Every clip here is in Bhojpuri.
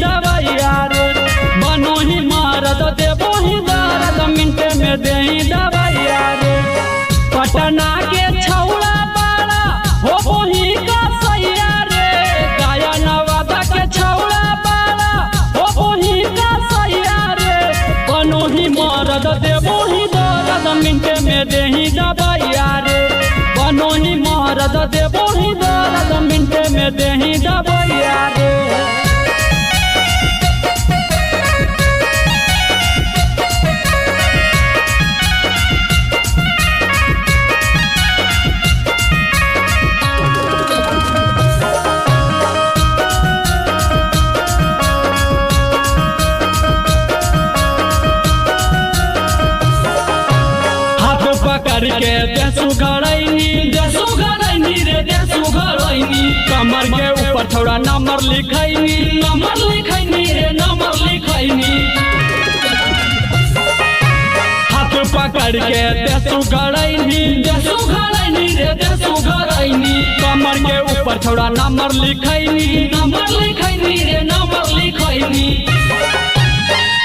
दवाइया रे बनो ही मरद देबो ही दर्द मिनटे में दे दवाइया रे पटना के छौड़ा बाड़ा हो ही का सैया रे गाया नवादा के छौड़ा बाड़ा हो ही का सैया रे बनो ही मरद देबो ही दर्द मिनटे में दे दवाइया रे बनो ही मरद देबो ही दर्द मिनटे में दे दवाइया रे पकड़ के देसु घरैनी रे देसु घरैनी कमर के ऊपर थोड़ा नंबर लिखैनी रे नंबर लिखैनी हाथ पकड़ के देसु घरैनी रे देसु घरैनी कमर के ऊपर थोड़ा नंबर लिखैनी रे नंबर लिखैनी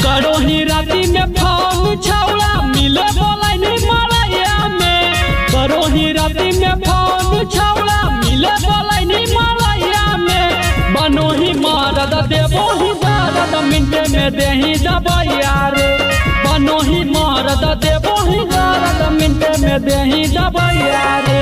करो ही राती में फोन छौड़ा मिले बोलैनी मलैया में करो ही राती में फोन छौड़ा मिले बोलैनी मलैया में बनो ही मरद देबो ही दर्द मिनटे में दे दवाइया रे बनो ही मरद देबो ही दर्द मिनटे में दे दवाइया रे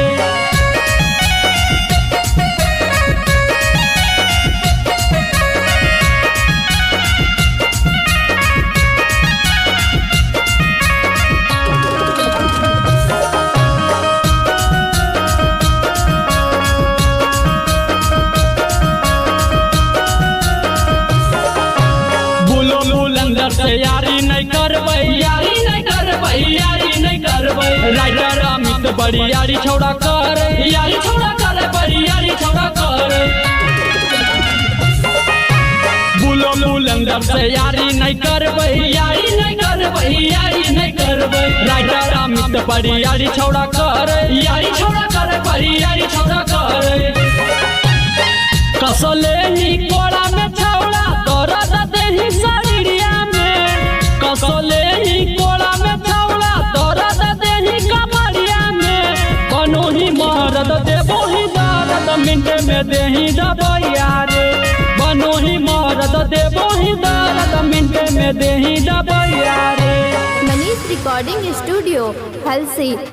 से यारी नहीं करबै राइटर अमित बड़ी यारी छौड़ा कर बड़ी यारी छौड़ा कर बुलंदर से यारी नहीं करबै राइटर अमित बड़ी यारी छौड़ा कर बड़ी यारी छौड़ा कर कसले ही कोड़ा में छौड़ा दर्द देही शरीरिया कसले ही कोड़ा में छौड़ा दर्द देही कमरिया में बनो ही मरद देबो ही दर्द मिनटे में देही दवाइया रे बनो ही मरद देबो ही दर्द मिनटे में देही दवाइया रे। Manish recording studio Halsi.